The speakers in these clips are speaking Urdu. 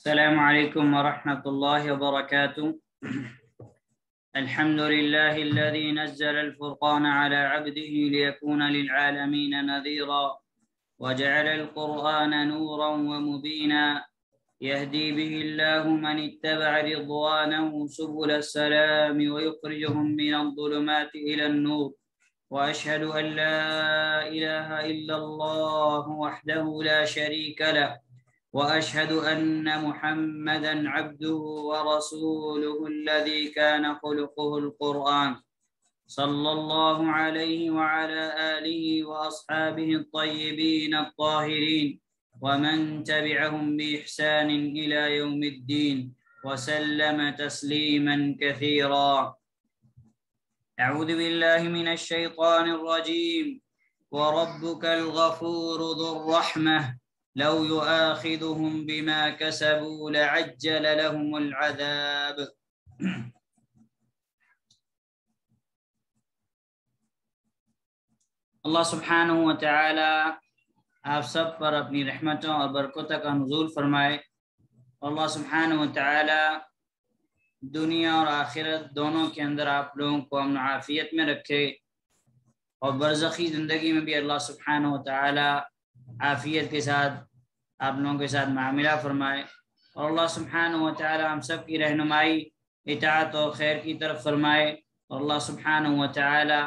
السلام عليكم ورحمة الله وبركاته. الحمد لله الذي نزل الفرقان على عبده ليكون للعالمين نذيرا وجعل القرآن نورا ومبينا يهدي به الله من اتبع رضوانه سبل السلام ويخرجهم من الظلمات إلى النور وأشهد أن لا إله إلا الله وحده لا شريك له وأشهد أن محمدًا عبده ورسوله الذي كان خلقه القرآن صلى الله عليه وعلى آله وأصحابه الطيبين الطاهرين ومن تبعهم بإحسان إلى يوم الدين وسلم تسليمًا كثيرا. أعوذ بالله من الشيطان الرجيم. وربك الغفور ذو الرحمة لو يؤاخذهم بما كسبوا لعجل لهم العذاب. اللہ سبحانہ و تعالی آپ سب پر اپنی رحمتوں اور برکتوں کا نزول فرمائے. اللہ سبحانہ و تعالی دنیا اور آخرت دونوں کے اندر آپ لوگوں کو امن و عافیت میں رکھے اور برزخی زندگی میں بھی اللہ سبحانہ و تعالی عافیت کے ساتھ آپ لوگوں کے ساتھ معاملہ فرمائے. اور اللہ سبحانہ و تعالی ہم سب کی رہنمائی اطاعت اور خیر کی طرف فرمائے. اور اللہ سبحانہ و تعالی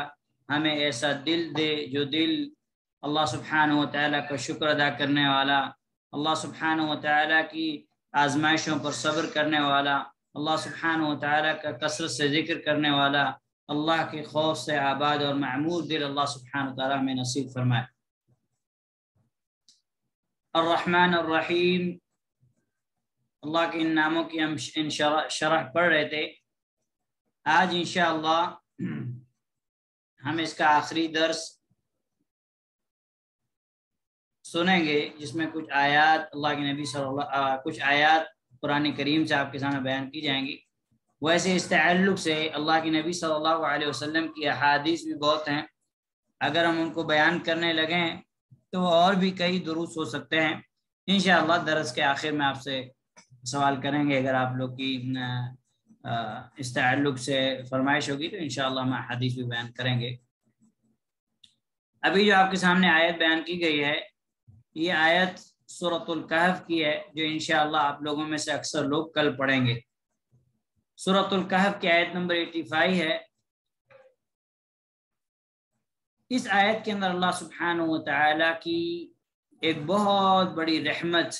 ہمیں ایسا دل دے جو دل اللہ سبحانہ و تعالی کا شکر ادا کرنے والا، اللہ سبحانہ و تعالی کی آزمائشوں پر صبر کرنے والا، اللہ سبحانہ و تعالی کا کثرت سے ذکر کرنے والا، اللہ کے خوف سے آباد اور معمور دل اللہ سبحانہ و تعالی ہمیں نصیب فرمائے. الرحمن الرحیم، اللہ کے ان ناموں کی ہم شرح پڑھ رہے تھے. آج انشاءاللہ ہم اس کا آخری درس سنیں گے جس میں کچھ آیات اللہ کے نبی کچھ آیات قرآن کریم سے آپ کے سامنے بیان کی جائیں گی. ویسے اس تعلق سے اللہ کے نبی صلی اللہ علیہ وسلم کی احادیث بھی بہت ہیں. اگر ہم ان کو بیان کرنے لگیں تو اور بھی کئی دروس ہو سکتے ہیں. انشاءاللہ درس کے آخر میں آپ سے سوال کریں گے. اگر آپ لوگ کی اس تعلق سے فرمائش ہوگی تو انشاءاللہ ہم حدیث بھی بیان کریں گے. ابھی جو آپ کے سامنے آیت بیان کی گئی ہے یہ آیت سورۃ الکہف کی ہے جو انشاءاللہ آپ لوگوں میں سے اکثر لوگ کل پڑھیں گے. سورۃ الکہف کی آیت نمبر 85 ہے. اس آیت کے اندر اللہ سبحانہ و تعالی کی ایک بہت بڑی رحمت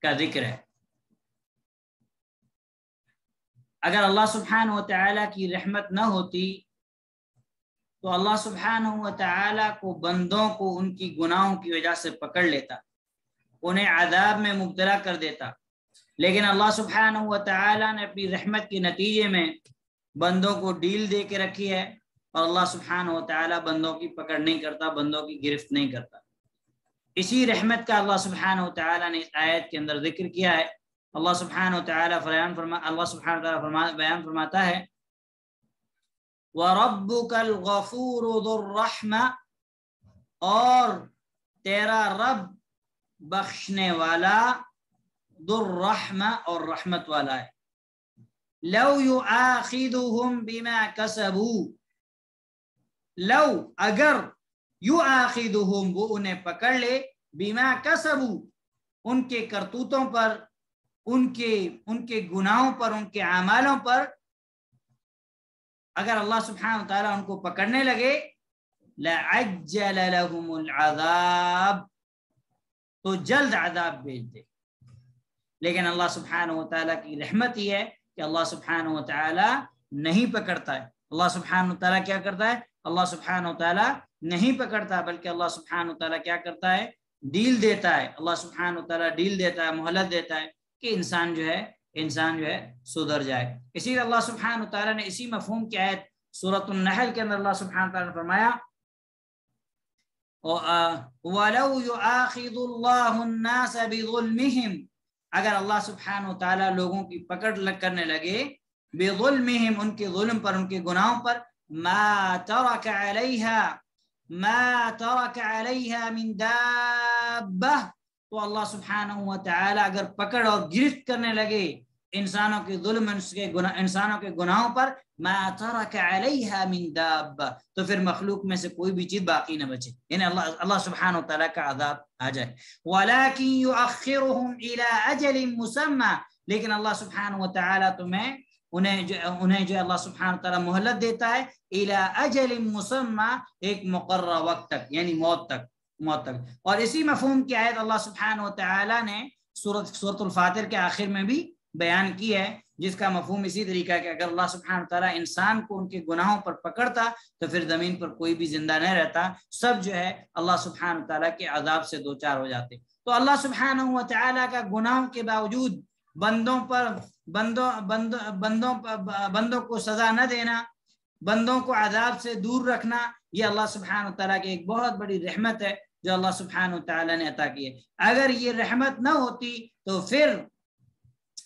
کا ذکر ہے. اگر اللہ سبحانہ و تعالی کی رحمت نہ ہوتی تو اللہ سبحانہ و تعالی کو بندوں کو ان کی گناہوں کی وجہ سے پکڑ لیتا، انہیں عذاب میں مبتلا کر دیتا. لیکن اللہ سبحانہ و تعالی نے اپنی رحمت کے نتیجے میں بندوں کو ڈیل دے کے رکھی ہے اور اللہ سبحانہ و تعالی بندوں کی پکڑ نہیں کرتا، بندوں کی گرفت نہیں کرتا. اسی رحمت کا اللہ سبحانہ و تعالی نے اس آیت کے اندر ذکر کیا ہے. اللہ سبحانہ و تعالی بیان فرماتا ہے وَرَبُّكَ الْغَفُورُ ذُو الرَّحْمَةِ، اور تیرا رب بخشنے والا ذو الرحمہ اور رحمت والا ہے. لَوْ يُؤَاخِذُهُمْ بِمَا كَسَبُوا، لو اگر یؤاخذہم وہ انہیں پکڑ لے بما کسبوا ان کے کرتوتوں پر، ان کے گناہوں پر، ان کے اعمالوں پر، اگر اللہ سبحانہ وتعالی ان کو پکڑنے لگے لعجل لهم العذاب تو جلد عذاب بھیج دے. لیکن اللہ سبحانہ وتعالی کی رحمت یہ ہے کہ اللہ سبحانہ وتعالی نہیں پکڑتا ہے. اللہ سبحانہ وتعالی کیا کرتا ہے؟ اللہ سبحانہ وتعالی نہیں پکڑتا بلکہ اللہ سبحانہ وتعالی کیا کرتا ہے؟ ڈیل دیتا ہے. اللہ سبحانہ وتعالی ڈیل دیتا ہے، مہلت دیتا ہے کہ انسان جو ہے سدھر جائے. اسی لیے اللہ سبحانہ وتعالی نے اسی مفہوم کی آیت سورۃ النحل کے اندر اللہ سبحانہ وتعالی نے فرمایا وَلَوْ يُؤَاخِذُ اللَّهُ النَّاسَ بِظُلْمِهِمْ، اگر اللہ سبحانہ وتعالی لوگوں کی پکڑ کرنے لگے بظلمہم ان کے ظلم پر، ان کے گناہوں پر، ما ترک علیہا من دابہ تو اللہ سبحانہ و تعالی اگر پکڑ اور گرفت کرنے لگے انسانوں کے ظلم انسانوں کے گناہوں پر، ما ترک علیہا من دابہ، تو پھر مخلوق میں سے کوئی بھی چیز باقی نہ بچے، یعنی اللہ سبحانہ و تعالیٰ کا عذاب آ جائے۔ وَلَكِنْ يُؤَخِّرُهُمْ إِلَىٰ أَجَلٍ مُّسَمَّى، لیکن اللہ سبحانہ و تعالیٰ انہیں جو اللہ سبحانہ و تعالیٰ مہلت دیتا ہے، إِلَىٰ أَجَلٍ مُّسَمَّى، ایک مقررہ وقت تک، یعنی موت تک۔ اور اسی مفہوم کی آیت اللہ سبحانہ و تعالیٰ نے سورۃ الفاتر کے آخر میں بھی بیان کی ہے، جس کا مفہوم اسی طریقہ ہے کہ اگر اللہ سبحانہ تعالیٰ انسان کو ان کے گناہوں پر پکڑتا تو پھر زمین پر کوئی بھی زندہ نہیں رہتا، سب جو ہے اللہ سبحانہ تعالیٰ کے عذاب سے دوچار ہو جاتے۔ تو اللہ سبحانہ و تعالیٰ کا گناہوں کے باوجود بندوں کو سزا نہ دینا، بندوں کو عذاب سے دور رکھنا، یہ اللہ سبحانہ تعالیٰ کی ایک بہت بڑی رحمت ہے جو اللہ سبحانہ تعالیٰ نے عطا کی ہے۔ اگر یہ رحمت نہ ہوتی تو پھر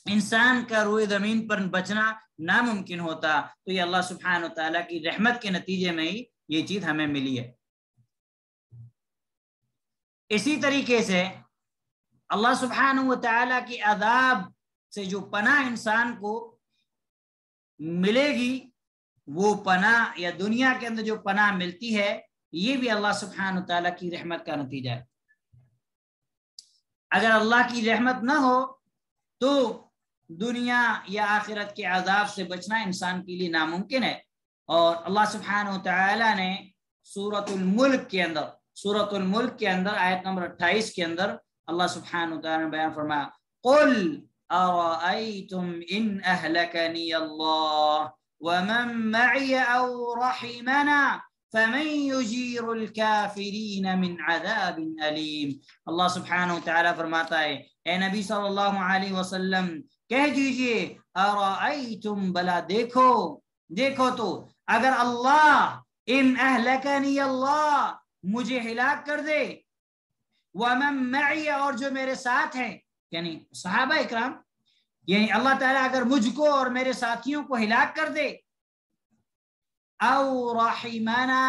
انسان کا روئے زمین پر بچنا ناممکن ہوتا، تو یہ اللہ سبحانہ تعالیٰ کی رحمت کے نتیجے میں ہی یہ چیز ہمیں ملی ہے۔ اسی طریقے سے اللہ سبحانہ و تعالیٰ کی عذاب سے جو پناہ انسان کو ملے گی، وہ پناہ یا دنیا کے اندر جو پناہ ملتی ہے، یہ بھی اللہ سبحانہ و تعالیٰ کی رحمت کا نتیجہ ہے۔ اگر اللہ کی رحمت نہ ہو تو دنیا یا آخرت کے عذاب سے بچنا انسان کے لیے ناممکن ہے۔ اور اللہ سبحانہ و تعالیٰ نے سورۃ الملک کے اندر آیت نمبر 28 کے اندر اللہ سبحانہ و تعالیٰ نے بیان فرمایا، قل ارأیتم ان اہلکنی اللہ ومن معی او رحمنا فمن یجیر الکافرین من عذاب علیم۔ اللہ سبحانہ و تعالیٰ فرماتا ہے، اے نبی صلی اللہ علیہ وسلم کہہ دیجئے، ارأیتم، بلا دیکھو تو، اگر اللہ ان اہلکنی اللہ، مجھے ہلاک کر دے، ومن معی، اور جو میرے ساتھ ہیں، یعنی صحابہ اکرام، یعنی اللہ تعالیٰ اگر مجھ کو اور میرے ساتھیوں کو ہلاک کر دے، او رحمنا،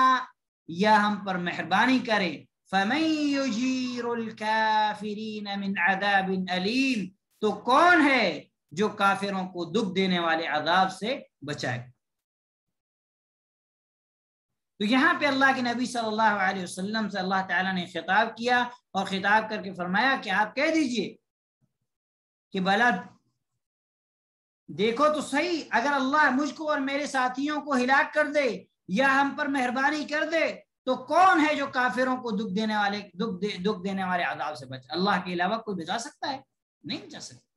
یا ہم پر مہربانی کرے، فمن یجیر الکافرین من عذاب علیم، تو کون ہے جو کافروں کو دکھ دینے والے عذاب سے بچائے۔ تو یہاں پہ اللہ کے نبی صلی اللہ علیہ وسلم سے اللہ تعالیٰ نے خطاب کیا اور خطاب کر کے فرمایا کہ آپ کہہ دیجئے کہ بلا دیکھو تو صحیح، اگر اللہ مجھ کو اور میرے ساتھیوں کو ہلاک کر دے یا ہم پر مہربانی کر دے تو کون ہے جو کافروں کو دکھ دینے والے عذاب سے بچے۔ اللہ کے علاوہ کوئی بچا سکتا ہے؟ نہیں بچا سکتا۔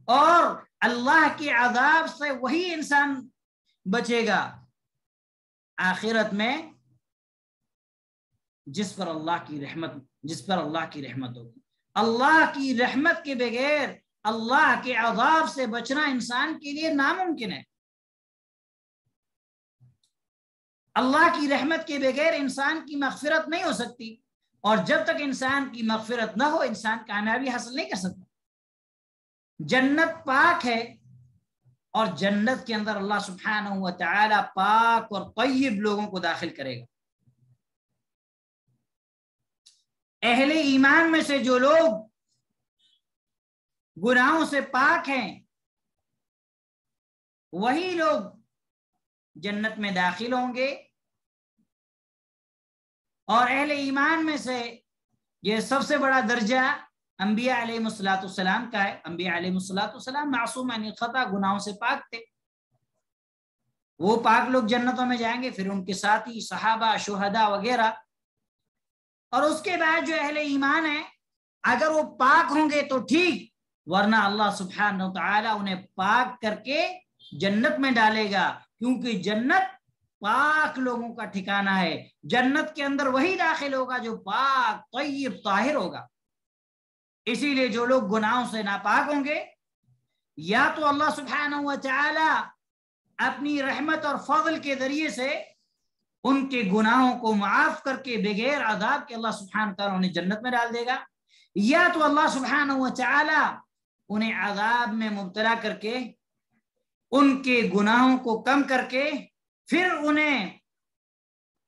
اور اللہ کے عذاب سے وہی انسان بچے گا آخرت میں جس پر اللہ کی رحمت ہوگی۔ اللہ کی رحمت کے بغیر اللہ کے عذاب سے بچنا انسان کے لیے ناممکن ہے۔ اللہ کی رحمت کے بغیر انسان کی مغفرت نہیں ہو سکتی، اور جب تک انسان کی مغفرت نہ ہو انسان کامیابی حاصل نہیں کر سکتا۔ جنت پاک ہے، اور جنت کے اندر اللہ سبحانہ و تعالی پاک اور طیب لوگوں کو داخل کرے گا۔ اہل ایمان میں سے جو لوگ گناہوں سے پاک ہیں وہی لوگ جنت میں داخل ہوں گے، اور اہل ایمان میں سے یہ سب سے بڑا درجہ انبیاء علیہ السلام کا ہے۔ انبیاء علیہ السلام معصوم عن الخطا، گناہوں سے پاک تھے، وہ پاک لوگ جنتوں میں جائیں گے، پھر ان کے ساتھی صحابہ، شہداء وغیرہ۔ اور اس کے بعد جو اہل ایمان ہیں اگر وہ پاک ہوں گے تو ٹھیک، ورنہ اللہ سبحانہ وتعالی انہیں پاک کر کے جنت میں ڈالے گا، کیونکہ جنت پاک لوگوں کا ٹھکانہ ہے۔ جنت کے اندر وہی داخل ہوگا جو پاک، طیب، طاہر ہوگا۔ اسی لیے جو لوگ گناہوں سے ناپاک ہوں گے، یا تو اللہ سبحانہ و تعالی اپنی رحمت اور فضل کے ذریعے سے ان کے گناہوں کو معاف کر کے بغیر عذاب کے اللہ سبحانہ و تعالی انہیں جنت میں ڈال دے گا، یا تو اللہ سبحانہ و تعالی انہیں عذاب میں مبتلا کر کے ان کے گناہوں کو کم کر کے پھر انہیں،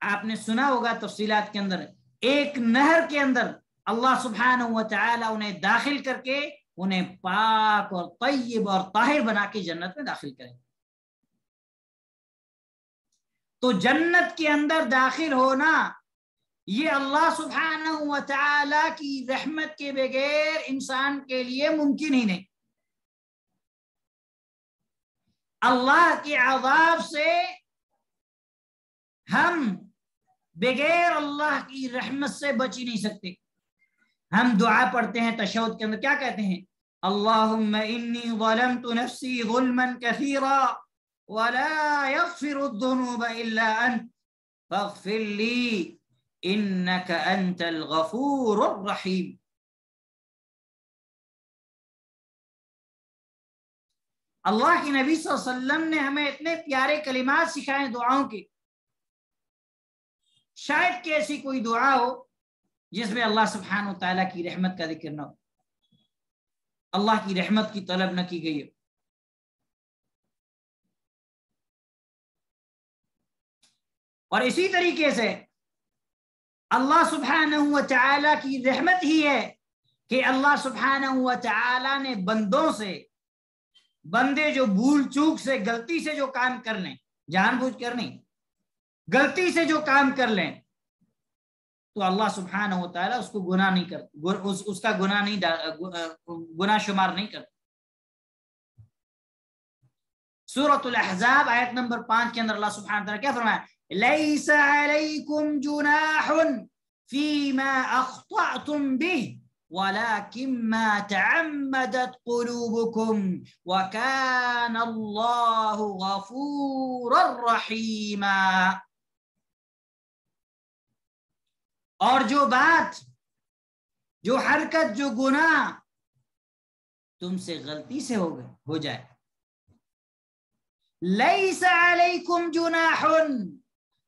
آپ نے سنا ہوگا تفصیلات کے اندر، ایک نہر کے اندر اللہ سبحانہ و تعالی انہیں داخل کر کے انہیں پاک اور طیب اور طاہر بنا کے جنت میں داخل کریں. تو جنت کے اندر داخل ہونا یہ اللہ سبحانہ و تعالی کی رحمت کے بغیر انسان کے لیے ممکن ہی نہیں. اللہ کے عذاب سے ہم بغیر اللہ کی رحمت سے بچ ہی نہیں سکتے. ہم دعا پڑھتے ہیں تشہد کے اندر، کیا کہتے ہیں؟ اللہم انی ظلمت نفسی ظلما کثیرا ولا یغفر الذنوب الا انت فاغفر لی انک انت الغفور الرحیم. اللہ کی نبی صلی اللہ علیہ وسلم نے ہمیں اتنے پیارے کلمات سکھائے دعاؤں کے، شاید کہ ایسی کوئی دعا ہو جس میں اللہ سبحانہ و تعالیٰ کی رحمت کا ذکر نہ ہو، اللہ کی رحمت کی طلب نہ کی گئی ہو. اور اسی طریقے سے اللہ سبحانہ و تعالیٰ کی رحمت ہی ہے کہ اللہ سبحانہ و تعالیٰ نے بندوں سے، بندے جو بھول چوک سے غلطی سے جو کام کر لیں، جان بوجھ کر نہیں، غلطی سے جو کام کر لیں، تو اللہ سبحانہ و تعالیٰ اس کو گناہ نہیں کرتا، اس کا گناہ شمار نہیں کرتا. سورۃ الاحزاب آیت نمبر 5 کے اندر اللہ سبحانہ و تعالیٰ کیا فرمایا؟ لیس علیکم جناح فیما اخطأتم به ولكن ما تعمدت قلوبكم وكان الله غفورا رحيما. اور جو بات، جو حرکت، جو گناہ تم سے غلطی سے ہو جائے، لیس علیکم جناح،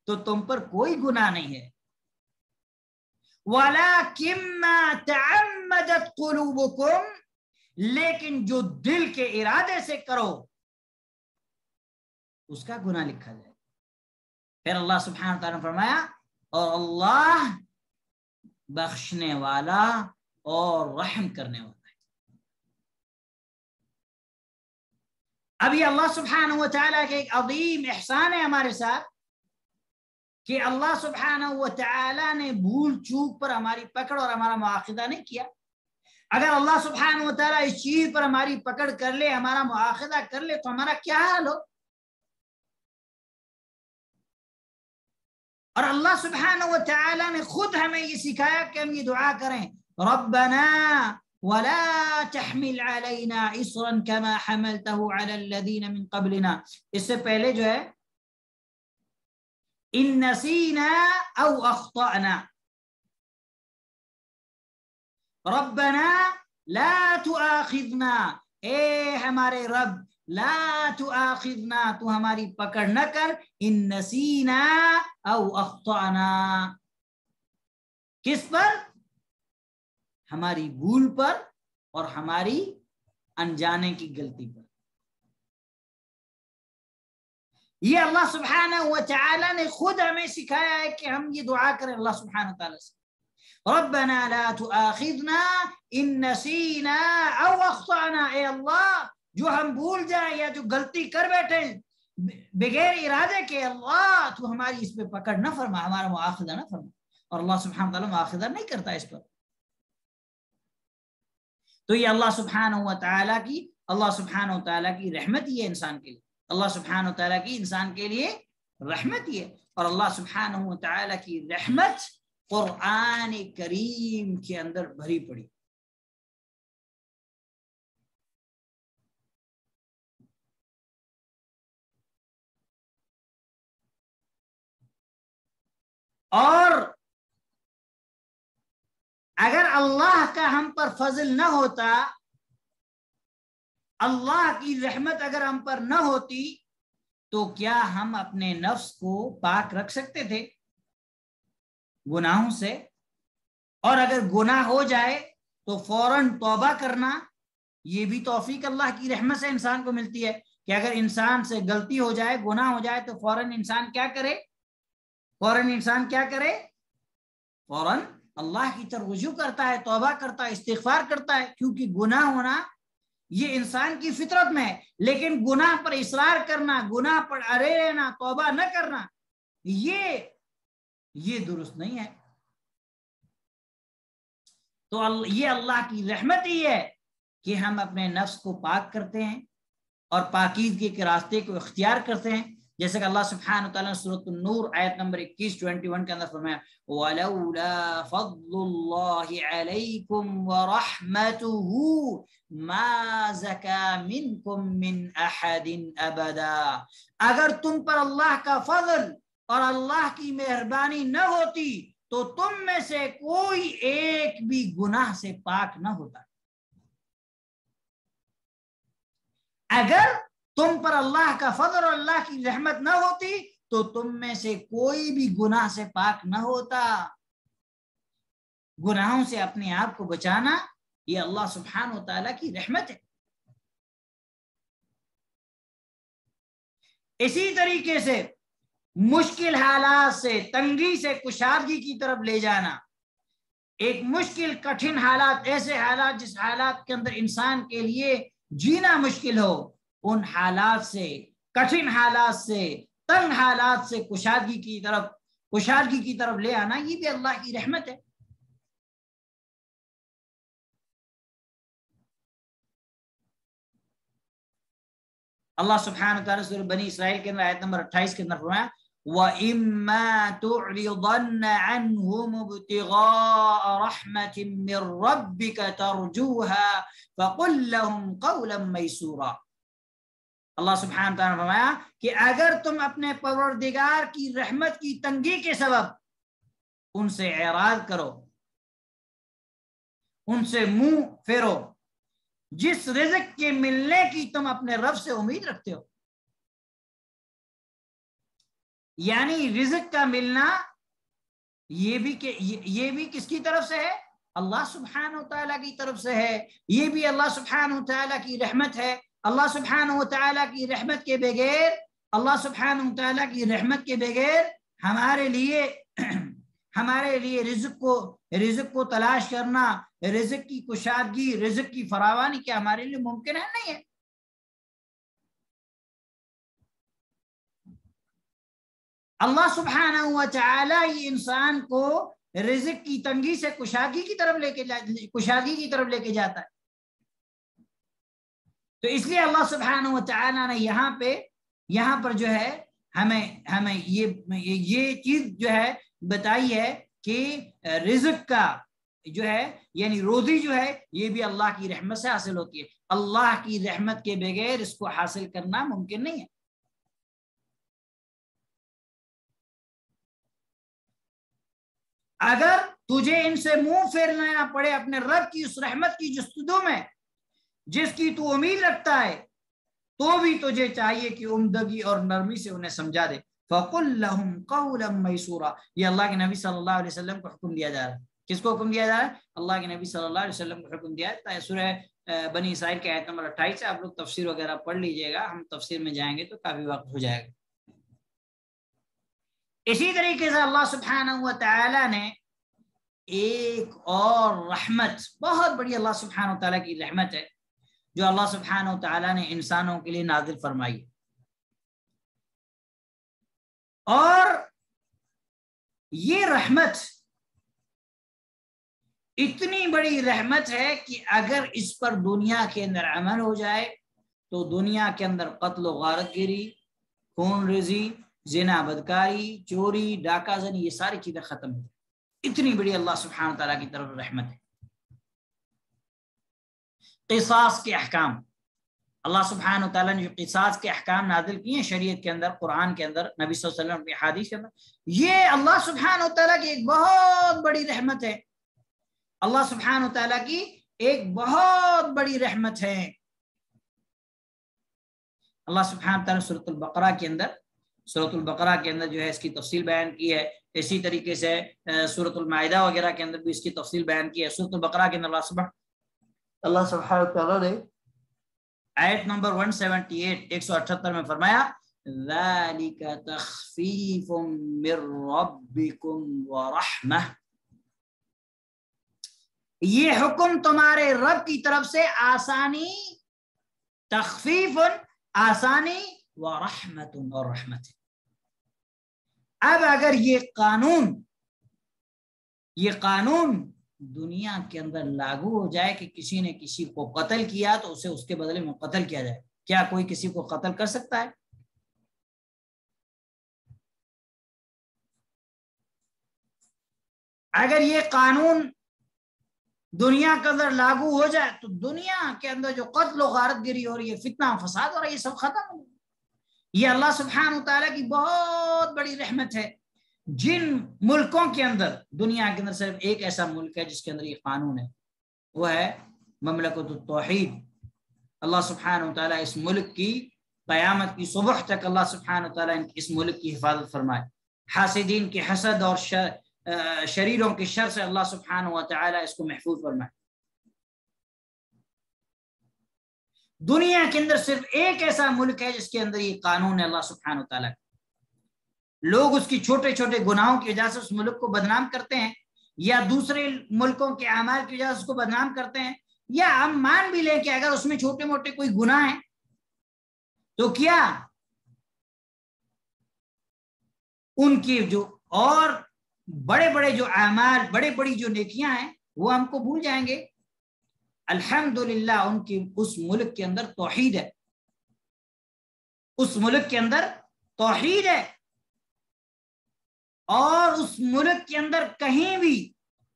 تو تم پر کوئی گناہ نہیں ہے، وَلَكِنْ مَا تَعَمَّدَتْ قُلُوبُكُمْ، لیکن جو دل کے ارادے سے کرو اس کا گناہ لکھا جائے. پھر اللہ سبحانہ وتعالی نے فرمایا اور اللہ بخشنے والا اور رحم کرنے والا ہے. اب یہ اللہ سبحانہ وتعالی کے ایک عظیم احسان ہے ہمارے ساتھ کہ اللہ سبحانہ و تعالی نے بھول چوک پر ہماری پکڑ اور ہمارا مواخذہ نہیں کیا. اگر اللہ سبحانہ و تعالی اس چیز پر ہماری پکڑ کر لے، ہمارا مواخذہ کر لے، تو ہمارا کیا حال ہو. اور اللہ سبحانہ و تعالی نے خود ہمیں یہ سکھایا کہ ہم یہ دعا کریں، ربنا ولا تحمل علينا اصرا كما حملته على الذين من قبلنا. اس سے پہلے جو ہے ان نسینا او اخطأنا ربنا لا تؤاخذنا، اے ہمارے رب لا تؤاخذنا، تو ہماری پکڑ نہ کر، ان نسینا او اخطأنا، کس پر؟ ہماری بھول پر اور ہماری انجانے کی غلطی پر. یہ اللہ سبحانہ و تعالی نے خود ہمیں سکھایا ہے کہ ہم یہ دعا کریں اللہ سبحانہ و تعالی سے، ربنا لا تؤاخذنا ان نسینا او اخطأنا. اے اللہ جو ہم بھول جائیں یا جو غلطی کر بیٹھے بغیر ارادے کے، اللہ تو ہماری اس پہ پکڑ نہ فرما، ہمارا مواخذہ نہ فرما. اور اللہ سبحانہ و تعالی مواخذہ نہیں کرتا اس پر. تو یہ اللہ سبحانہ و تعالی کی رحمت ہی ہے انسان کے لیے، اللہ سبحانہ و تعالیٰ کی انسان کے لیے رحمت ہی ہے. اور اللہ سبحانہ و تعالیٰ کی رحمت قرآن کریم کے اندر بھری پڑی. اور اگر اللہ کا ہم پر فضل نہ ہوتا، اللہ کی رحمت اگر ہم پر نہ ہوتی، تو کیا ہم اپنے نفس کو پاک رکھ سکتے تھے گناہوں سے؟ اور اگر گناہ ہو جائے تو فوراً توبہ کرنا، یہ بھی توفیق اللہ کی رحمت سے انسان کو ملتی ہے کہ اگر انسان سے غلطی ہو جائے، گناہ ہو جائے، تو فوراً انسان کیا کرے؟ فوراً اللہ کی طرف رجوع کرتا ہے، توبہ کرتا ہے، استغفار کرتا ہے، کیونکہ گناہ ہونا یہ انسان کی فطرت میں ہے، لیکن گناہ پر اصرار کرنا، گناہ پر اڑے رہنا، توبہ نہ کرنا، یہ درست نہیں ہے۔ تو یہ اللہ کی رحمت ہی ہے کہ ہم اپنے نفس کو پاک کرتے ہیں اور پاکیزگی کے راستے کو اختیار کرتے ہیں، جیسے کہ اللہ سبحانہ وتعالیٰ نے سورۃ النور آیت نمبر 21 کے اندر فرمایا وَلَوْلَا فَضْلُ اللَّهِ عَلَيْكُمْ وَرَحْمَتُهُ مَا زَكَى مِنْكُمْ مِنْ أَحَدٍ أَبَدًا، اگر تم پر اللہ کا فضل اور اللہ کی مہربانی نہ ہوتی تو تم میں سے کوئی ایک بھی گناہ سے پاک نہ ہوتا۔ اگر تم پر اللہ کا فضل اور اللہ کی رحمت نہ ہوتی تو تم میں سے کوئی بھی گناہ سے پاک نہ ہوتا۔ گناہوں سے اپنے آپ کو بچانا یہ اللہ سبحانہ و تعالیٰ کی رحمت ہے۔ اسی طریقے سے مشکل حالات سے، تنگی سے کشادگی کی طرف لے جانا، ایک مشکل کٹھن حالات، ایسے حالات جس حالات کے اندر انسان کے لیے جینا مشکل ہو، ان حالات سے، کٹھن حالات سے، تنگ حالات سے کشادگی کی طرف لے آنا، یہ بھی اللہ کی رحمت ہے۔ اللہ سبحانہ وتعالیٰ سورہ بنی اسرائیل کے اندر آیت نمبر 28 کے اندر فرمایا وَإِمَّا تُعْرِضَنَّ عَنْهُمُ ابْتِغَاءَ رَحْمَةٍ مِّن رَّبِّكَ تَرْجُوهَا فَقُل لَّهُمْ قَوْلًا مَّيْسُورًا۔ اللہ سبحانہ وتعالیٰ نے فرمایا کہ اگر تم اپنے پروردگار کی رحمت کی تنگی کے سبب ان سے اعراض کرو، ان سے منہ پھیرو، جس رزق کے ملنے کی تم اپنے رب سے امید رکھتے ہو، یعنی رزق کا ملنا یہ بھی کس کی طرف سے ہے؟ اللہ سبحانہ وتعالیٰ کی طرف سے ہے، یہ بھی اللہ سبحانہ وتعالیٰ کی رحمت ہے۔ اللہ سبحانہ وتعالیٰ کی رحمت کے بغیر، اللہ سبحانہ وتعالیٰ کی رحمت کے بغیر ہمارے لیے رزق کو تلاش کرنا، رزق کی کشادگی، رزق کی فراوانی کیا ہمارے لیے ممکن ہے؟ نہیں ہے۔ اللہ سبحانہ وتعالیٰ یہ انسان کو رزق کی تنگی سے کشادگی کی طرف لے کے جاتا ہے۔ تو اس لیے اللہ سبحانہ وتعالیٰ نے یہاں پر جو ہے ہمیں یہ چیز جو ہے بتائی ہے کہ رزق کا جو ہے یعنی روزی جو ہے یہ بھی اللہ کی رحمت سے حاصل ہوتی ہے۔ اللہ کی رحمت کے بغیر اس کو حاصل کرنا ممکن نہیں ہے۔ اگر تجھے ان سے منہ پھیرنا پڑے اپنے رب کی اس رحمت کی جستجو میں جس کی تو امید رکھتا ہے، تو بھی تجھے چاہیے کہ عمدگی اور نرمی سے انہیں سمجھا دے۔ فَقُلْ لَهُمْ قَوْلًا مَيْسُورًا، یہ اللہ کے نبی صلی اللہ علیہ وسلم کو حکم دیا جا رہا ہے۔ کس کو حکم دیا جا رہا ہے؟ اللہ کے نبی صلی اللہ علیہ وسلم کو حکم دیا ہے۔ سورہ بنی اسرائیل کے آیت نمبر 28 سے آپ لوگ تفسیر وغیرہ پڑھ لیجئے گا، ہم تفسیر میں جائیں گے تو کافی وقت ہو جائے گا۔ اسی طریقے سے اللہ سبحانہ وتعالی نے ایک اور رحمت، بہت بڑی اللہ سبحانہ وتعالی کی رحمت ہے جو اللہ سبحانہ وتعالی نے انسانوں کے لیے نازل فرمائی، اور یہ رحمت اتنی بڑی رحمت ہے کہ اگر اس پر دنیا کے اندر عمل ہو جائے تو دنیا کے اندر قتل و غارت گیری، خون ریزی، زنا بدکاری، چوری، ڈاکہ زنی، یہ ساری چیزیں ختم ہو جائیں۔ اتنی بڑی اللہ سبحانہ تعالیٰ کی طرف رحمت ہے۔ قصاص کے احکام، اللہ سبحانہ تعالیٰ نے جو قصاص کے احکام نازل کیے ہیں شریعت کے اندر، قرآن کے اندر، نبی صلی اللہ علیہ وسلم کی حدیث کے اندر، یہ اللہ سبحانہ تعالیٰ کی ایک بہت بڑی رحمت ہے۔ اللہ سبحانہ تعالیٰ کی ایک بہت بڑی رحمت ہے۔ اللہ سبحانہ تعالیٰ سورۃ البقرہ کے اندر جو ہے اس کی تفصیل بیان کی ہے، اسی طریقے سے سورۃ المائدہ وغیرہ کے اندر بھی اس کی تفصیل بیان کی ہے۔ سورۃ البقرہ کے اندر اللہ سبحانہ تعالیٰ نے آیت نمبر 178 میں فرمایا ذَلِكَ تَخْفِيفٌ مِّن رَّبِّكُمْ وَرَحْمَةٌ، یہ حکم تمہارے رب کی طرف سے آسانی، تخفیف، آسانی، و رحمت، اور رحمت۔ اب اگر یہ قانون دنیا کے اندر لاگو ہو جائے کہ کسی نے کسی کو قتل کیا تو اسے اس کے بدلے میں قتل کیا جائے، کیا کوئی کسی کو قتل کر سکتا ہے؟ اگر یہ قانون دنیا کے اندر لاگو ہو جائے تو دنیا کے اندر جو قتل و غارت گری ہو رہی ہے، فتنہ و فساد ہو رہا ہے، یہ سب ختم ہو۔ یہ اللہ سبحانہ وتعالیٰ کی بہت بڑی رحمت ہے۔ جن ملکوں کے اندر، دنیا کے اندر صرف ایک ایسا ملک ہے جس کے اندر یہ قانون ہے، وہ ہے مملکت التوحید۔ اللہ سبحانہ وتعالیٰ اس ملک کی قیامت کی صبح تک اللہ سبحانہ وتعالیٰ اس ملک کی حفاظت فرمائے، حاسدین کے حسد اور شریروں کے شر سے اللہ سبحانہ وتعالیٰ اس کو محفوظ فرمائے۔ دنیا کے اندر صرف ایک ایسا ملک ہے جس کے اندر یہ قانون ہے اللہ سبحانہ وتعالیٰ۔ لوگ اس کی چھوٹے چھوٹے گناہوں کی وجہ سے اس ملک کو بدنام کرتے ہیں، یا دوسرے ملکوں کے اعمال کی وجہ سے اس کو بدنام کرتے ہیں، یا ہم مان بھی لیں کہ اگر اس میں چھوٹے موٹے کوئی گناہ ہیں تو کیا ان کی جو اور بڑے بڑے جو اعمال، بڑے بڑی جو نیکیاں ہیں وہ ہم کو بھول جائیں گے؟ الحمدللہ ان کی اس ملک کے اندر توحید ہے، اس ملک کے اندر توحید ہے، اور اس ملک کے اندر کہیں بھی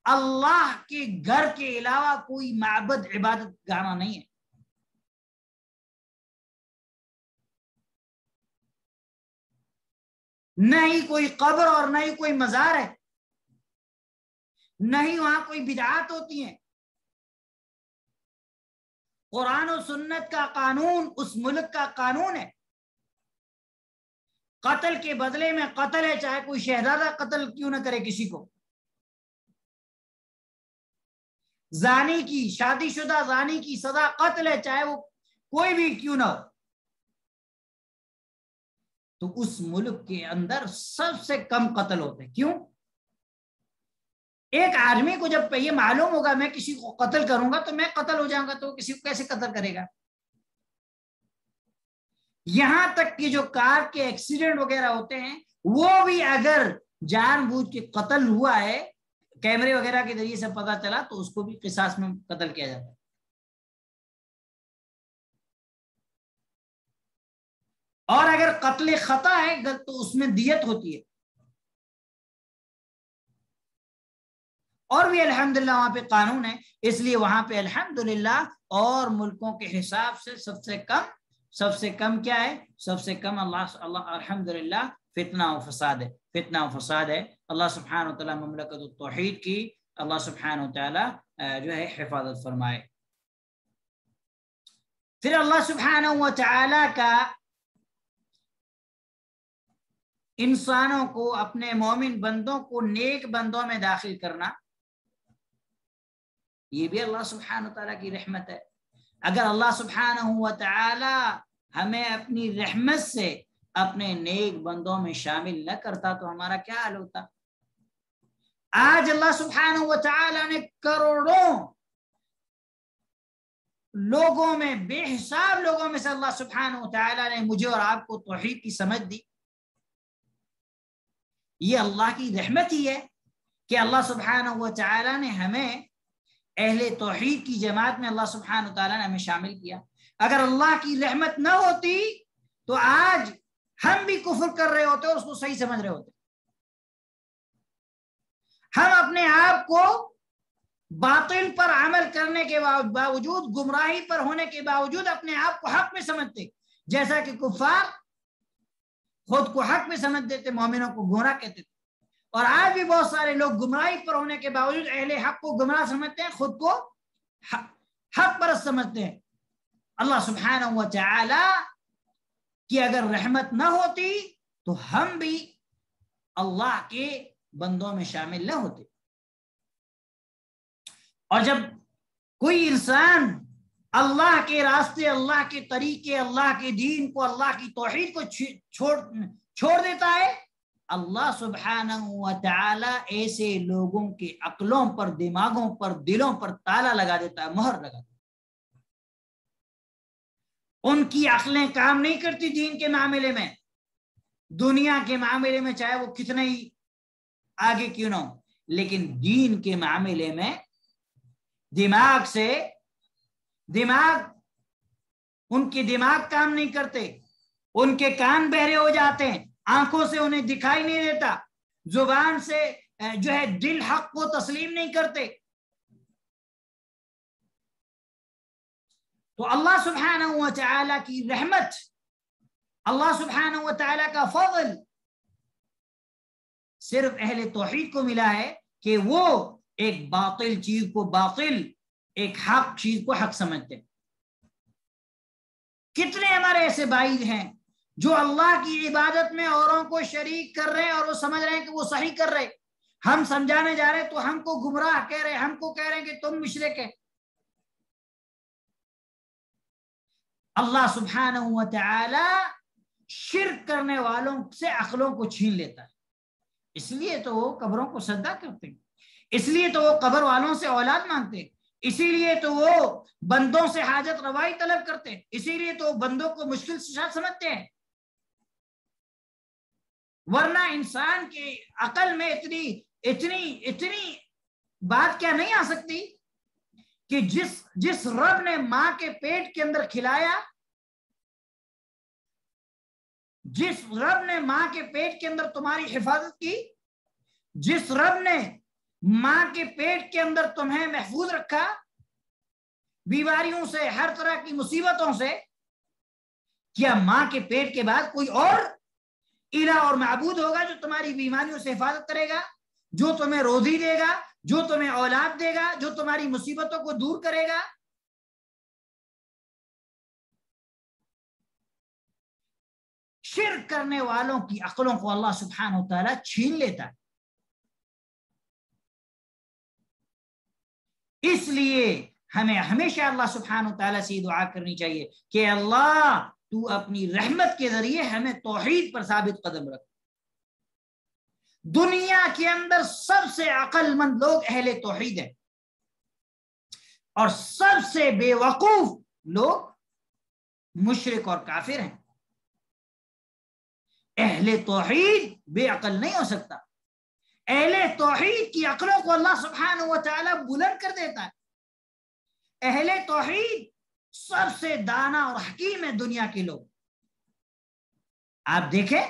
اللہ کے گھر کے علاوہ کوئی معبد عبادت گاہ نہیں ہے۔ نہ ہی کوئی قبر اور نہ ہی کوئی مزار ہے، نہ ہی وہاں کوئی بدعات ہوتی ہیں۔ قرآن و سنت کا قانون اس ملک کا قانون ہے۔ قتل کے بدلے میں قتل ہے، چاہے کوئی شہزادہ قتل کیوں نہ کرے کسی کو۔ زانی کی، شادی شدہ زانی کی سزا قتل ہے، چاہے وہ کوئی بھی کیوں نہ ہو۔ تو اس ملک کے اندر سب سے کم قتل ہوتے ہیں۔ کیوں؟ ایک آدمی کو جب یہ معلوم ہوگا میں کسی کو قتل کروں گا تو میں قتل ہو جاؤں گا، تو کسی کو کیسے قتل کرے گا؟ یہاں تک کہ جو کار کے ایکسیڈنٹ وغیرہ ہوتے ہیں وہ بھی اگر جان بوجھ کے قتل ہوا ہے، کیمرے وغیرہ کے ذریعے سے پتا چلا، تو اس کو بھی قصاص میں قتل کیا جاتا ہے۔ اور اگر قتل خطا ہے تو اس میں دیت ہوتی ہے۔ اور بھی الحمدللہ وہاں پہ قانون ہے، اس لیے وہاں پہ الحمدللہ اور ملکوں کے حساب سے سب سے کم کیا ہے؟ سب سے کم اللہ الحمدللہ فتنہ و فساد ہے، فتنہ و فساد ہے۔ اللہ سبحانہ وتعالیٰ مملکت التوحید کی اللہ سبحانہ وتعالیٰ جو ہے حفاظت فرمائے۔ پھر اللہ سبحانہ وتعالیٰ کا انسانوں کو، اپنے مومن بندوں کو نیک بندوں میں داخل کرنا، یہ بھی اللہ سبحانہ وتعالیٰ کی رحمت ہے۔ اگر اللہ سبحانہ وتعالی ہمیں اپنی رحمت سے اپنے نیک بندوں میں شامل نہ کرتا تو ہمارا کیا حال ہوتا؟ آج اللہ سبحانہ وتعالی نے کروڑوں لوگوں میں، بے حساب لوگوں میں سے اللہ سبحانہ وتعالی نے مجھے اور آپ کو توحید کی سمجھ دی۔ یہ اللہ کی رحمت ہی ہے کہ اللہ سبحانہ وتعالی نے ہمیں اہل توحید کی جماعت میں اللہ سبحانہ وتعالی نے ہمیں شامل کیا۔ اگر اللہ کی رحمت نہ ہوتی تو آج ہم بھی کفر کر رہے ہوتے اور اس کو صحیح سمجھ رہے ہوتے۔ ہم اپنے آپ کو باطل پر عمل کرنے کے باوجود، گمراہی پر ہونے کے باوجود اپنے آپ کو حق میں سمجھتے، جیسا کہ کفار خود کو حق میں سمجھتے تھے، مومنوں کو گمراہ کہتے تھے۔ اور آج بھی بہت سارے لوگ گمراہی پر ہونے کے باوجود اہل حق کو گمراہ سمجھتے ہیں، خود کو حق پرست سمجھتے ہیں۔ اللہ سبحانہ وتعالی کی اگر رحمت نہ ہوتی تو ہم بھی اللہ کے بندوں میں شامل نہ ہوتے۔ اور جب کوئی انسان اللہ کے راستے، اللہ کے طریقے، اللہ کے دین کو، اللہ کی توحید کو چھوڑ دیتا ہے اللہ سبحانہ و تعالی ایسے لوگوں کے عقلوں پر، دماغوں پر، دلوں پر تالا لگا دیتا ہے، مہر لگا دیتا ہے. ان کی عقلیں کام نہیں کرتی دین کے معاملے میں، دنیا کے معاملے میں چاہے وہ کتنے ہی آگے کیوں نہ ہو، لیکن دین کے معاملے میں ان کے دماغ کام نہیں کرتے، ان کے کان بہرے ہو جاتے ہیں، آنکھوں سے انہیں دکھائی نہیں دیتا، زبان سے جو ہے دل حق کو تسلیم نہیں کرتے. تو اللہ سبحانہ و تعالی کی رحمت، اللہ سبحانہ و تعالی کا فضل صرف اہل توحید کو ملا ہے کہ وہ ایک باطل چیز کو باطل، ایک حق چیز کو حق سمجھتے. کتنے ہمارے ایسے بھائی ہیں جو اللہ کی عبادت میں اوروں کو شریک کر رہے ہیں اور وہ سمجھ رہے ہیں کہ وہ صحیح کر رہے، ہم سمجھانے جا رہے تو ہم کو گمراہ کہہ رہے، ہم کو کہہ رہے ہیں کہ تم مشرک ہے. اللہ سبحانہ و تعالی شرک کرنے والوں سے عقلوں کو چھین لیتا ہے. اس لیے تو وہ قبروں کو سجدہ کرتے ہیں، اس لیے تو وہ قبر والوں سے اولاد مانگتے ہیں، اسی لیے تو وہ بندوں سے حاجت روائی طلب کرتے ہیں، اسی لیے تو وہ بندوں کو مشکل سے سمجھتے ہیں. ورنہ انسان کی عقل میں اتنی بات کیا نہیں آ سکتی کہ جس رب نے ماں کے پیٹ کے اندر کھلایا، جس رب نے ماں کے پیٹ کے اندر تمہاری حفاظت کی، جس رب نے ماں کے پیٹ کے اندر تمہیں محفوظ رکھا بیماریوں سے، ہر طرح کی مصیبتوں سے، کیا ماں کے پیٹ کے بعد کوئی اور الہ اور معبود ہوگا جو تمہاری بیماریوں سے حفاظت کرے گا، جو تمہیں روزی دے گا، جو تمہیں اولاد دے گا، جو تمہاری مصیبتوں کو دور کرے گا؟ شرک کرنے والوں کی عقلوں کو اللہ سبحانہ و تعالیٰ چھین لیتا ہے. اس لیے ہمیں ہمیشہ اللہ سبحانہ و تعالیٰ سے دعا کرنی چاہیے کہ اللہ تو اپنی رحمت کے ذریعے ہمیں توحید پر ثابت قدم رکھ. دنیا کے اندر سب سے عقل مند لوگ اہل توحید ہیں، اور سب سے بے وقوف لوگ مشرک اور کافر ہیں. اہل توحید بے عقل نہیں ہو سکتا. اہل توحید کی عقلوں کو اللہ سبحانہ و تعالیٰ بلند کر دیتا ہے. اہل توحید سب سے دانا اور حکیم ہے دنیا کے لوگ. آپ دیکھیں،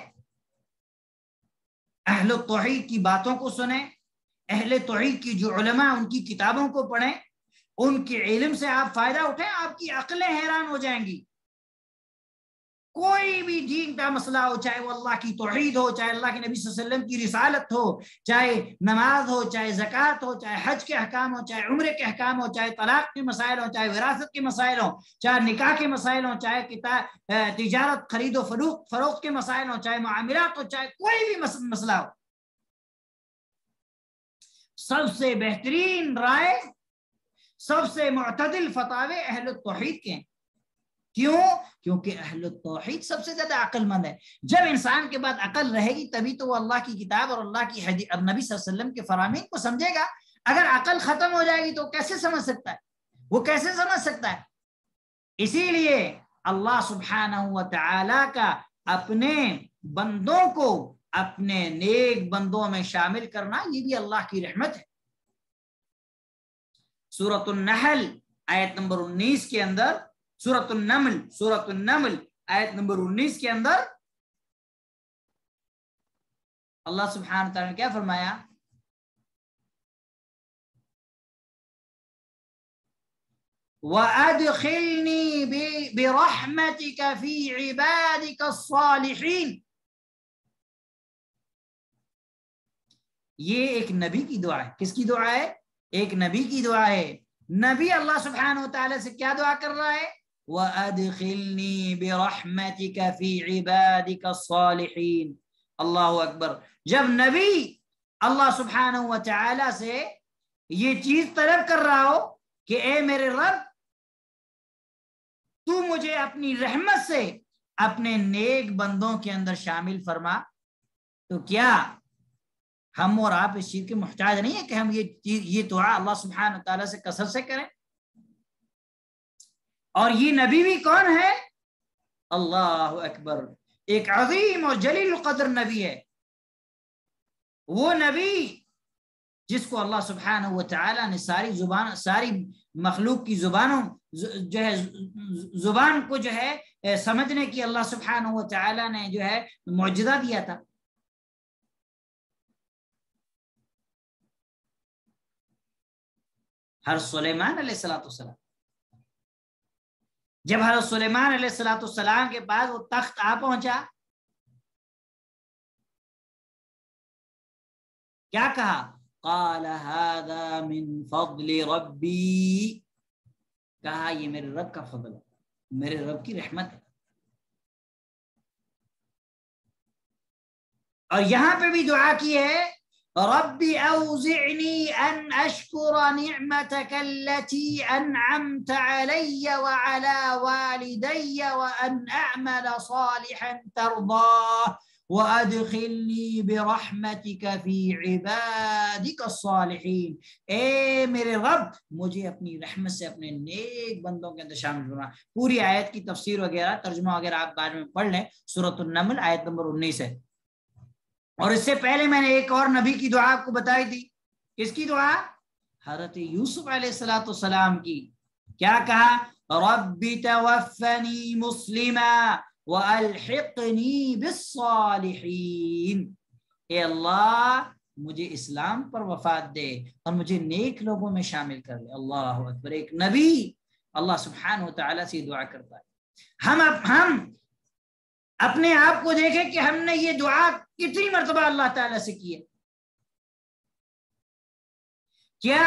اہل توحید کی باتوں کو سنیں، اہل توحید کی جو علماء ان کی کتابوں کو پڑھیں، ان کے علم سے آپ فائدہ اٹھیں، آپ کی عقلیں حیران ہو جائیں گی. کوئی بھی دین کا مسئلہ ہو، چاہے وہ اللہ کی توحید ہو، چاہے اللہ کے نبی صلی اللہ علیہ وسلم کی رسالت ہو، چاہے نماز ہو، چاہے زکوٰۃ ہو، چاہے حج کے احکام ہو، چاہے عمرے کے احکام ہو، چاہے طلاق کے مسائل ہو، چاہے وراثت کے مسائل ہو، چاہے نکاح کے مسائل ہو، چاہے تجارت خرید و فروخت کے مسائل ہو، چاہے معاملات ہو، چاہے کوئی بھی مسئلہ ہو، سب سے بہترین رائے، سب سے معتدل فتاوے اہل توحید کے ہیں. کیوں؟ کیونکہ اہل توحید سب سے زیادہ عقل مند ہے. جب انسان کے بعد عقل رہے گی تبھی تو وہ اللہ کی کتاب اور اللہ کی حدیث اور نبی صلی اللہ علیہ وسلم کے فرامین کو سمجھے گا. اگر عقل ختم ہو جائے گی تو کیسے سمجھ سکتا ہے؟ وہ کیسے سمجھ سکتا ہے؟ اسی لیے اللہ سبحانہ و تعالی کا اپنے بندوں کو اپنے نیک بندوں میں شامل کرنا یہ بھی اللہ کی رحمت ہے. سورۃ النحل آیت نمبر 19 کے اندر، سورۃ النمل آیت نمبر 19 کے اندر اللہ سبحانہ تعالیٰ نے کیا فرمایا؟ وَأَدْخِلْنِي بِرَحْمَتِكَ فِي عِبَادِكَ الصَّالِحِينَ. یہ ایک نبی کی دعا ہے. کس کی دعا ہے؟ ایک نبی کی دعا ہے. نبی اللہ سبحانہ وتعالی سے کیا دعا کر رہا ہے؟ وَأَدْخِلْنِي بِرَحْمَتِكَ فِي عِبَادِكَ الصَّالِحِينَ. اللہ اکبر. جب نبی اللہ سبحانہ وتعالی سے یہ چیز طلب کر رہا ہو کہ اے میرے رب تو مجھے اپنی رحمت سے اپنے نیک بندوں کے اندر شامل فرما، تو کیا ہم اور آپ اس چیز کے محتاج نہیں ہے کہ ہم یہ دعا اللہ سبحانہ تعالیٰ سے کثرت سے کریں؟ اور یہ نبی بھی کون ہے؟ اللہ اکبر، ایک عظیم اور جلیل القدر نبی ہے، وہ نبی جس کو اللہ سبحانہ و تعالیٰ نے ساری مخلوق کی زبانوں جو ہے زبان کو جو ہے سمجھنے کی اللہ سبحانہ و تعالیٰ نے جو ہے معجزہ دیا تھا۔ حضرت سلیمان علیہ السلام، جب حضرت سلیمان علیہ السلام کے پاس وہ تخت آ پہنچا، کیا کہا؟ قال هذا من فضل ربی، کہا یہ میرے رب کا فضل ہے، میرے رب کی رحمت ہے۔ اور یہاں پہ بھی دعا کی ہے، ربی اوزعنی ان اشکر نعمتک التي انعمت علی وعلى والدی وان اعمل صالحا ترضاه وَأَدْخِلْنِي بِرَحْمَتِكَ فِي عِبَادِكَ الصَّالِحِينَ، اے میرے رب مجھے اپنی رحمت سے اپنے نیک بندوں کے اندر شامل کرنا۔ پوری آیت کی تفسیر وغیرہ ترجمہ وغیرہ آپ بعد میں پڑھ لیں، سورۃ النمل آیت نمبر 19 ہے۔ اور اس سے پہلے میں نے ایک اور نبی کی دعا آپ کو بتائی تھی، کس کی دعا؟ حضرت یوسف علیہ السلام کی۔ کیا کہا؟ رَبِّ تَوَفَّنِي مُسْلِمًا وَأَلْحِقْنِي بِالصَّالِحِينَ، اے اللہ مجھے اسلام پر وفات دے اور مجھے نیک لوگوں میں شامل کر لے۔ اللہ اکبر، ایک نبی اللہ سبحانہ و تعالیٰ سے دعا کرتا ہے۔ ہم اپنے آپ کو دیکھیں کہ ہم نے یہ دعا کتنی مرتبہ اللہ تعالیٰ سے کی ہے۔ کیا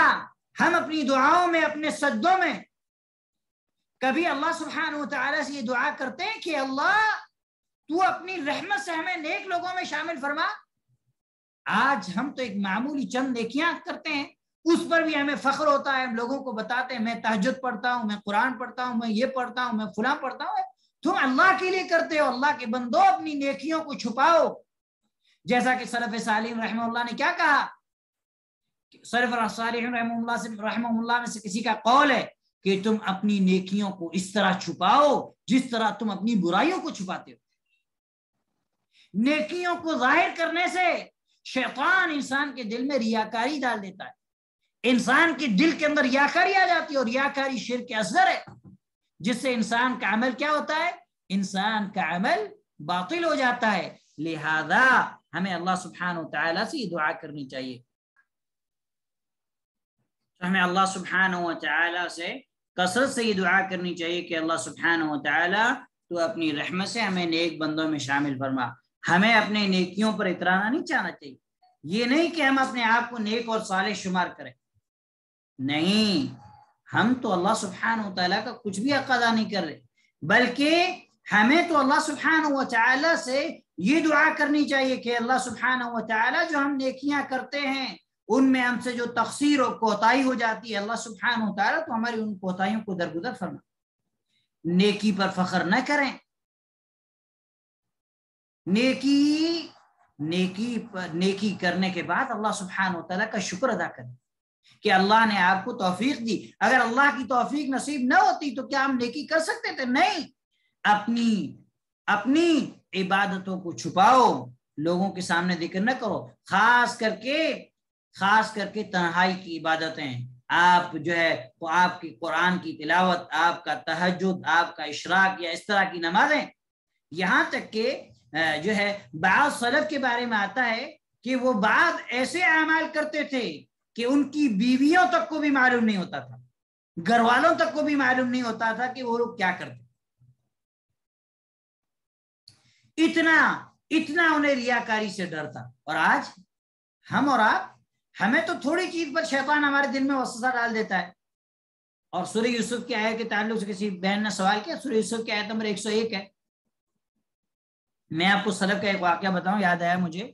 ہم اپنی دعاؤں میں، اپنے سجدوں میں کبھی اللہ سبحانہ و تعالیٰ سے یہ دعا کرتے ہیں کہ اللہ تو اپنی رحمت سے ہمیں نیک لوگوں میں شامل فرما؟ آج ہم تو ایک معمولی چند نیکیاں کرتے ہیں، اس پر بھی ہمیں فخر ہوتا ہے، ہم لوگوں کو بتاتے ہیں میں تہجد پڑھتا ہوں، میں قرآن پڑھتا ہوں، میں یہ پڑھتا ہوں، میں فلاں پڑھتا ہوں۔ تم اللہ کے لیے کرتے ہو، اللہ کے بندو اپنی نیکیوں کو چھپاؤ۔ جیسا کہ سلف صالح رحمہ اللہ نے کیا کہا، سلف صالح رحمہ اللہ میں سے کسی کا قول ہے کہ تم اپنی نیکیوں کو اس طرح چھپاؤ جس طرح تم اپنی برائیوں کو چھپاتے ہو۔ نیکیوں کو ظاہر کرنے سے شیطان انسان کے دل میں ریاکاری ڈال دیتا ہے، انسان کے دل کے اندر ریاکاری آ جاتی ہے، اور ریاکاری شرک اصغر ہے، جس سے انسان کا عمل کیا ہوتا ہے؟ انسان کا عمل باطل ہو جاتا ہے۔ لہذا ہمیں اللہ سبحانہ و تعالیٰ سے دعا کرنی چاہیے، ہمیں اللہ سبحانہ و تعالیٰ سے کثرت سے یہ دعا کرنی چاہیے کہ اللہ سبحانہ و تعالیٰ تو اپنی رحمت سے ہمیں نیک بندوں میں شامل فرما۔ ہمیں اپنے نیکیوں پر اترانا نہیں چاہنا چاہیے، یہ نہیں کہ ہم اپنے آپ کو نیک اور صالح شمار کریں، نہیں، ہم تو اللہ سبحانہ و تعالیٰ کا کچھ بھی حق ادا نہیں کر رہے، بلکہ ہمیں تو اللہ سبحانہ و تعالیٰ سے یہ دعا کرنی چاہیے کہ اللہ سبحانہ و تعالیٰ جو ہم نیکیاں کرتے ہیں ان میں ہم سے جو تقصیر اور کوتاہی ہو جاتی ہے، اللہ سبحانہ و تعالیٰ تو ہماری ان کوتاہیوں کو درگزر فرما۔ نیکی پر فخر نہ کریں، نیکی کرنے کے بعد اللہ سبحانہ و تعالیٰ کا شکر ادا کریں کہ اللہ نے آپ کو توفیق دی۔ اگر اللہ کی توفیق نصیب نہ ہوتی تو کیا ہم نیکی کر سکتے تھے؟ نہیں۔ اپنی عبادتوں کو چھپاؤ، لوگوں کے سامنے ذکر نہ کرو، خاص کر کے تنہائی کی عبادتیں، آپ جو ہے وہ آپ کی قرآن کی تلاوت، آپ کا تہجد، آپ کا اشراق یا اس طرح کی نمازیں۔ یہاں تک کہ جو ہے بعض سلف کے بارے میں آتا ہے کہ وہ بعض ایسے اعمال کرتے تھے کہ ان کی بیویوں تک کو بھی معلوم نہیں ہوتا تھا، گھر والوں تک کو بھی معلوم نہیں ہوتا تھا کہ وہ لوگ کیا کرتے، اتنا انہیں ریاکاری سے ڈر تھا۔ اور آج ہم اور آپ، ہمیں تو تھوڑی چیز پر شیطان ہمارے دل میں وسوسہ ڈال دیتا ہے۔ اور سورہ یوسف کی آیت کے تعلق سے کسی بہن نے سوال کیا، سورہ یوسف کی آیت نمبر 101 ہے۔ میں آپ کو سلف کا ایک واقعہ بتاؤں، یاد آیا مجھے۔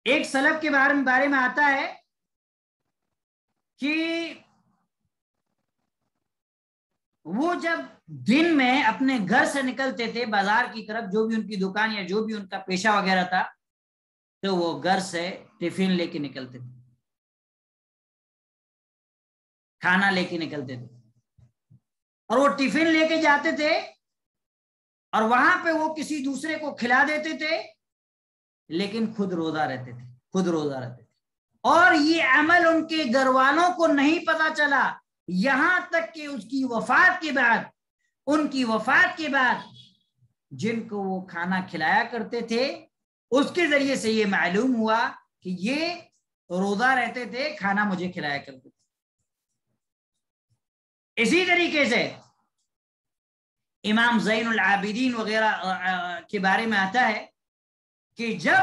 ایک سلف کے بارے میں آتا ہے کہ وہ جب دن میں اپنے گھر سے نکلتے تھے بازار کی طرف، جو بھی ان کی دکان یا جو بھی ان کا پیشہ وغیرہ تھا، تو وہ گھر سے ٹفن لے کے نکلتے تھے، کھانا لے کے نکلتے تھے، اور وہ ٹفن لے کے جاتے تھے اور وہاں پہ وہ کسی دوسرے کو کھلا دیتے تھے، لیکن خود روزہ رہتے تھے، اور یہ عمل ان کے گھر والوں کو نہیں پتا چلا، یہاں تک کہ اس کی وفات کے بعد، ان کی وفات کے بعد جن کو وہ کھانا کھلایا کرتے تھے اس کے ذریعے سے یہ معلوم ہوا کہ یہ روزہ رہتے تھے، کھانا مجھے کھلایا کرتے تھے۔ اسی طریقے سے امام زین العابدین وغیرہ کے بارے میں آتا ہے کہ جب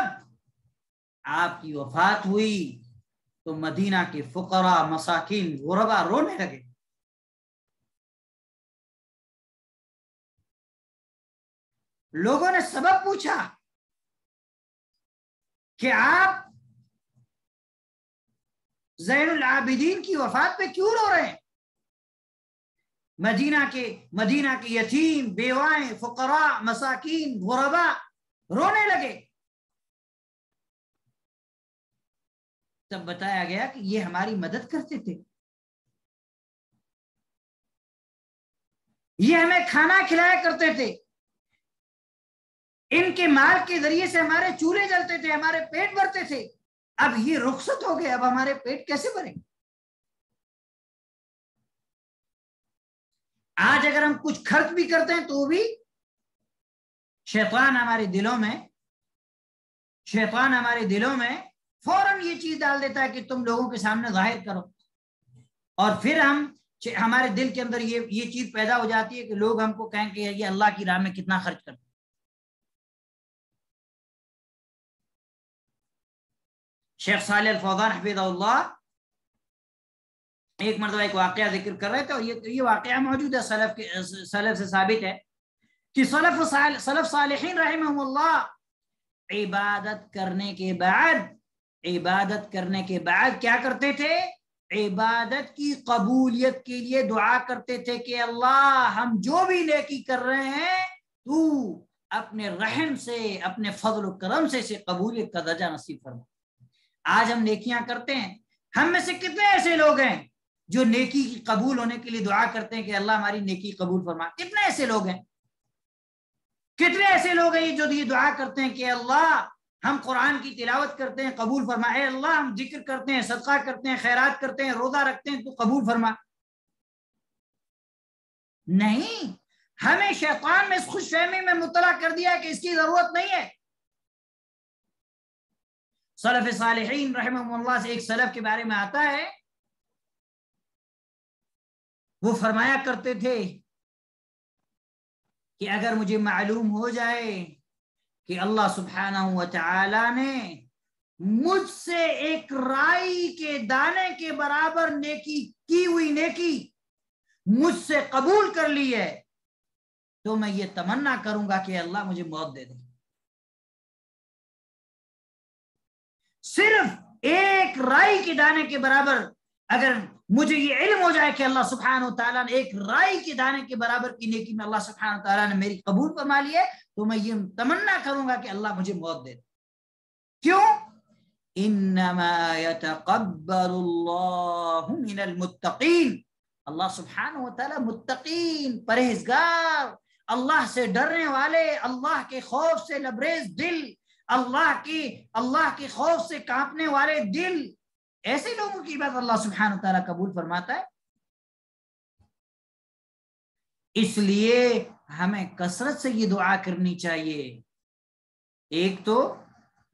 آپ کی وفات ہوئی تو مدینہ کے فقراء، مساکین، غربا رونے لگے۔ لوگوں نے سبب پوچھا کہ آپ زین العابدین کی وفات پہ کیوں رو رہے ہیں؟ مدینہ کے یتیم، بیوائیں، فقراء، مساکین، غربا رونے لگے۔ تب بتایا گیا کہ یہ ہماری مدد کرتے تھے، یہ ہمیں کھانا کھلایا کرتے تھے، ان کے مال کے ذریعے سے ہمارے چولہے جلتے تھے، ہمارے پیٹ بھرتے تھے، اب یہ رخصت ہو گئے، اب ہمارے پیٹ کیسے بھریں؟ آج اگر ہم کچھ خرچ بھی کرتے ہیں تو بھی شیطان ہمارے دلوں میں فوراً یہ چیز ڈال دیتا ہے کہ تم لوگوں کے سامنے ظاہر کرو، اور پھر ہمارے دل کے اندر یہ چیز پیدا ہو جاتی ہے کہ لوگ ہم کو کہیں کہ یہ اللہ کی راہ میں کتنا خرچ کرتے۔ شیخ صالح الفوزان حفظہ اللہ ایک مرتبہ ایک واقعہ ذکر کر رہے تھے، اور یہ واقعہ موجود ہے، سلف سے ثابت ہے کہ سلف صالحین رحمہم اللہ عبادت کرنے کے بعد کیا کرتے تھے؟ عبادت کی قبولیت کے لیے دعا کرتے تھے کہ اللہ ہم جو بھی نیکی کر رہے ہیں تو اپنے رحم سے، اپنے فضل و کرم سے اسے قبولیت کا درجہ نصیب فرما۔ آج ہم نیکیاں کرتے ہیں، ہم میں سے کتنے ایسے لوگ ہیں جو نیکی کی قبول ہونے کے لیے دعا کرتے ہیں کہ اللہ ہماری نیکی قبول فرما؟ کتنے ایسے لوگ ہیں جو یہ دعا کرتے ہیں کہ اللہ ہم قرآن کی تلاوت کرتے ہیں قبول فرما، اے اللہ ہم ذکر کرتے ہیں، صدقہ کرتے ہیں، خیرات کرتے ہیں، روزہ رکھتے ہیں تو قبول فرما؟ نہیں، ہمیں شیطان میں اس خوش فہمی میں مبتلا کر دیا کہ اس کی ضرورت نہیں ہے۔ سلف صالحین رحمہ اللہ سے ایک سلف کے بارے میں آتا ہے، وہ فرمایا کرتے تھے کہ اگر مجھے معلوم ہو جائے کہ اللہ سبحانہ و تعالی نے مجھ سے ایک رائی کے دانے کے برابر نیکی کی ہوئی نیکی مجھ سے قبول کر لی ہے تو میں یہ تمنا کروں گا کہ اللہ مجھے موت دے دے۔ صرف ایک رائی کے دانے کے برابر اگر مجھے یہ علم ہو جائے کہ اللہ سبحانہ و تعالیٰ نے ایک رائی کے دانے کے برابر کی نیکی میں اللہ سبحانہ و تعالیٰ نے میری قبول فرما لی ہے تو میں یہ تمنا کروں گا کہ اللہ مجھے موت دے۔ کیوں؟ انما يتقبل اللہ من المتقین، اللہ سبحانہ و تعالیٰ متقین، پرہیزگار، اللہ سے ڈرنے والے، اللہ کے خوف سے لبریز دل، اللہ کے خوف سے کانپنے والے دل، ایسے لوگوں کی بات اللہ سبحانہ و تعالیٰ قبول فرماتا ہے۔ اس لیے ہمیں کثرت سے یہ دعا کرنی چاہیے۔ ایک تو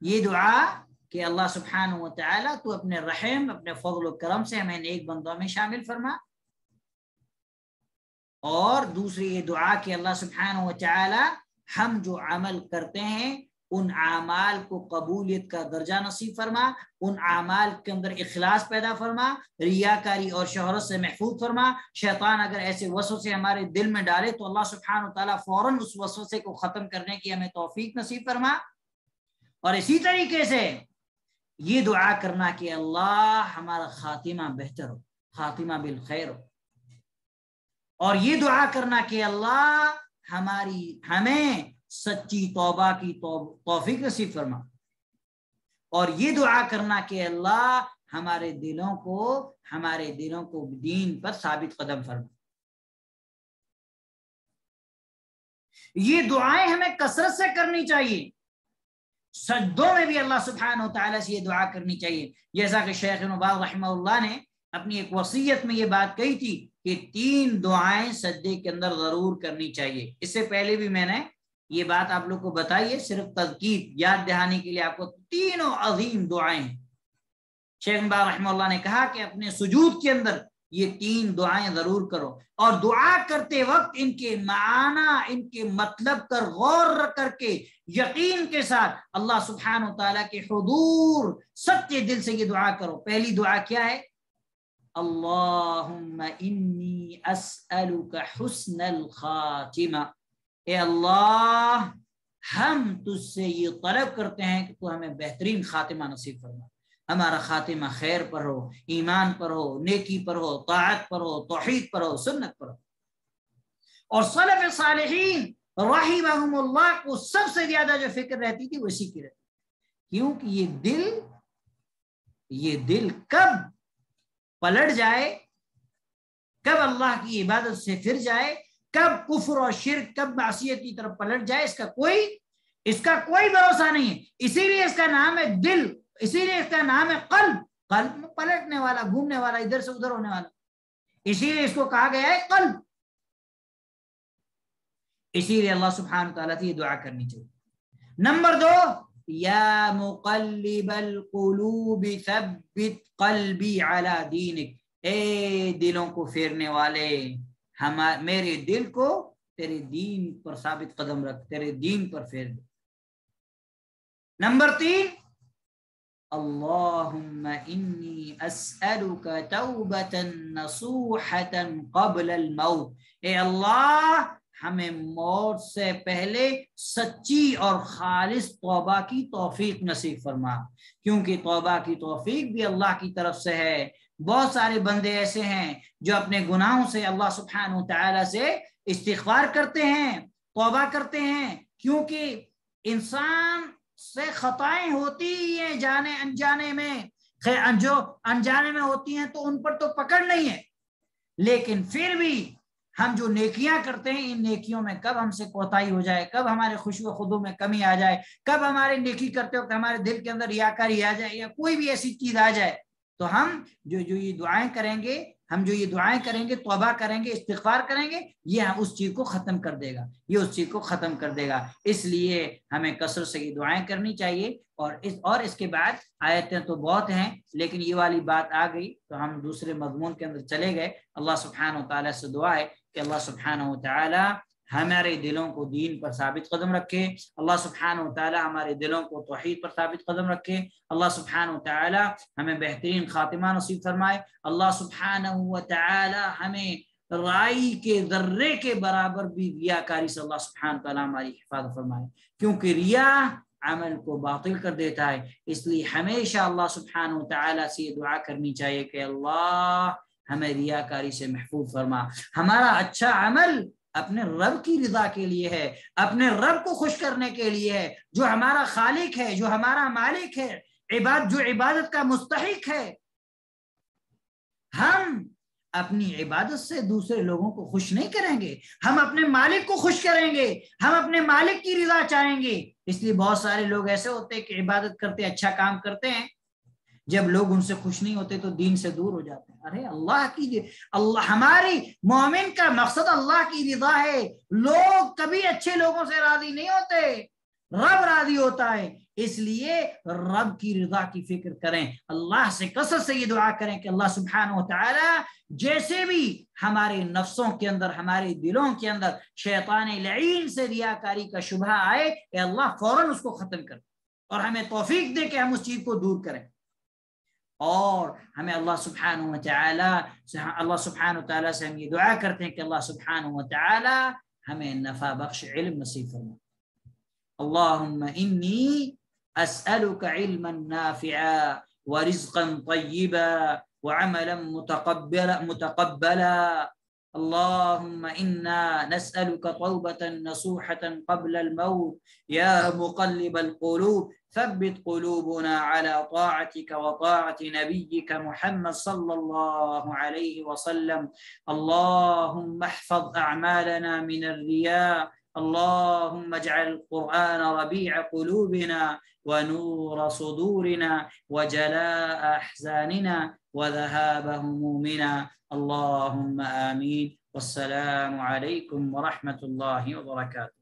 یہ دعا کہ اللہ سبحانہ و تعالیٰ تو اپنے رحم، اپنے فضل و کرم سے ہمیں نیک بندوں میں شامل فرما، اور دوسری یہ دعا کہ اللہ سبحانہ و تعالیٰ ہم جو عمل کرتے ہیں ان اعمال کو قبولیت کا درجہ نصیب فرما، ان اعمال کے اندر اخلاص پیدا فرما، ریاکاری اور شہرت سے محفوظ فرما۔ شیطان اگر ایسے وسوسے ہمارے دل میں ڈالے تو اللہ سبحانہ و تعالیٰ فوراً اس وسوسے کو ختم کرنے کی ہمیں توفیق نصیب فرما۔ اور اسی طریقے سے یہ دعا کرنا کہ اللہ ہمارا خاتمہ بہتر ہو، خاتمہ بالخیر ہو۔ اور یہ دعا کرنا کہ اللہ ہمیں سچی توبہ کی توفیق نصیب فرما، اور یہ دعا کرنا کہ اللہ ہمارے دلوں کو دین پر ثابت قدم فرما۔ یہ دعائیں ہمیں کثرت سے کرنی چاہیے، سجدوں میں بھی اللہ سبحانہ و تعالیٰ سے یہ دعا کرنی چاہیے، جیسا کہ شیخ ابن باز رحمہ اللہ نے اپنی ایک وصیت میں یہ بات کہی تھی کہ 3 دعائیں سجدے کے اندر ضرور کرنی چاہیے۔ اس سے پہلے بھی میں نے یہ بات آپ لوگ کو بتائی ہے، صرف تذکیر یاد دہانی کے لیے آپ کو 3 عظیم دعائیں ہیں۔ شیخ ابن باز رحمہ اللہ نے کہا کہ اپنے سجود کے اندر یہ 3 دعائیں ضرور کرو، اور دعا کرتے وقت ان کے معنی، ان کے مطلب پر غور کر کے یقین کے ساتھ اللہ سبحانہ و تعالیٰ کے حضور سچے دل سے یہ دعا کرو۔ پہلی دعا کیا ہے؟ اللہم انی اسألک حسن الخاتمہ، اے اللہ ہم تجھ سے یہ طلب کرتے ہیں کہ تو ہمیں بہترین خاتمہ نصیب فرما، ہمارا خاتمہ خیر پر ہو، ایمان پر ہو، نیکی پر ہو، طاعت پر ہو، توحید پر ہو، سنت پر ہو۔ اور سلف صالحین رحمہم اللہ کو سب سے زیادہ جو فکر رہتی تھی وہ اسی کی رہتی، کیونکہ یہ دل کب پلٹ جائے، کب اللہ کی عبادت سے پھر جائے، کب کفر اور شرک، کب معصیت کی طرف پلٹ جائے، اس کا کوئی بھروسہ نہیں ہے۔ اسی لیے اس کا نام ہے دل، اسی لیے اس کا نام ہے قلب، قلب میں پلٹنے والا، گھومنے والا، ادھر سے ادھر ہونے والا، اسی لیے اس کو کہا گیا ہے قلب۔ اسی لیے اللہ سبحانہ تعالیٰ سے یہ دعا کرنی چاہیے۔ نمبر 2، یا مقلب القلوب ثبت قلبی علی دینک، اے دلوں کو پھیرنے والے میرے دل کو تیرے دین پر ثابت قدم رکھ، تیرے دین پر پھیر دے۔ نمبر 3، اللہم انی اسألک توبۃ نصوحۃ قبل الموت، اے اللہ ہمیں موت سے پہلے سچی اور خالص توبہ کی توفیق نصیب فرما، کیونکہ توبہ کی توفیق بھی اللہ کی طرف سے ہے۔ بہت سارے بندے ایسے ہیں جو اپنے گناہوں سے اللہ سبحانہ و تعالیٰ سے استغفار کرتے ہیں، توبہ کرتے ہیں، کیونکہ انسان سے خطائیں ہوتی ہیں جانے انجانے میں، جو انجانے میں ہوتی ہیں تو ان پر تو پکڑ نہیں ہے، لیکن پھر بھی ہم جو نیکیاں کرتے ہیں ان نیکیوں میں کب ہم سے کوتاہی ہو جائے، کب ہمارے خشوع و خضوع میں کمی آ جائے، کب ہمارے نیکی کرتے وقت ہمارے دل کے اندر ریاکاری آ جائے یا کوئی بھی ایسی چیز آ جائے، تو ہم جو یہ دعائیں کریں گے، توبہ کریں گے، استغفار کریں گے، یہ اس چیز کو ختم کر دے گا، اس لیے ہمیں کثرت سے یہ دعائیں کرنی چاہیے۔ اور اس کے بعد آیتیں تو بہت ہیں، لیکن یہ والی بات آ گئی تو ہم دوسرے مضمون کے اندر چلے گئے۔ اللہ سبحانہ و تعالیٰ سے دعا ہے کہ اللہ سبحانہ و تعالیٰ ہمارے دلوں کو دین پر ثابت قدم رکھے، اللہ سبحانہ و تعالیٰ ہمارے دلوں کو توحید پر ثابت قدم رکھے، اللہ سبحانہ و تعالیٰ ہمیں بہترین خاتمہ نصیب فرمائے، اللہ سبحانہ و تعالیٰ ہمیں رائی کے ذرے کے برابر بھی ریاکاری سے اللہ سبحانہ و تعالیٰ ہماری حفاظت فرمائے، کیونکہ ریا عمل کو باطل کر دیتا ہے۔ اس لیے ہمیشہ اللہ سبحانہ و تعالیٰ سے یہ دعا کرنی چاہیے کہ اللہ ہمیں ریاکاری سے محفوظ فرما، ہمارا اچھا عمل اپنے رب کی رضا کے لیے ہے، اپنے رب کو خوش کرنے کے لیے ہے، جو ہمارا خالق ہے، جو ہمارا مالک ہے، جو عبادت کا مستحق ہے۔ ہم اپنی عبادت سے دوسرے لوگوں کو خوش نہیں کریں گے، ہم اپنے مالک کو خوش کریں گے، ہم اپنے مالک کی رضا چاہیں گے۔ اس لیے بہت سارے لوگ ایسے ہوتے ہیں کہ عبادت کرتے، اچھا کام کرتے ہیں، جب لوگ ان سے خوش نہیں ہوتے تو دین سے دور ہو جاتے ہیں۔ ارے اللہ ہماری مومن کا مقصد اللہ کی رضا ہے، لوگ کبھی اچھے لوگوں سے راضی نہیں ہوتے، رب راضی ہوتا ہے، اس لیے رب کی رضا کی فکر کریں، اللہ سے کثرت سے یہ دعا کریں کہ اللہ سبحانہ و تعالی جیسے بھی ہمارے نفسوں کے اندر، ہمارے دلوں کے اندر شیطان لعین سے ریاکاری کا شبہ آئے، کہ اللہ فوراً اس کو ختم کر اور ہمیں توفیق دے کہ ہم اس چیز کو دور کریں، اور ہمیں اللہ سبحانہ و تعالی سے ہم یہ دعا کرتے ہیں کہ اللہ سبحانہ و تعالی ہمیں نفع بخش علم نصیب فرمائے۔ اللہم انی اسألک علما نافعا ورزقا طیبا وعملا متقبلا اللهم إنا نسألك توبة نصوحة قبل الموت يا مقلب القلوب ثبت قلوبنا على طاعتك وطاعة نبيك محمد صلى الله عليه وسلم. اللهم احفظ أعمالنا من الرياء. اللهم اجعل القرآن ربيع قلوبنا ونور صدورنا وجلاء أحزاننا وذهاب همومنا. اللهم آمين. والسلام عليكم ورحمة الله وبركاته.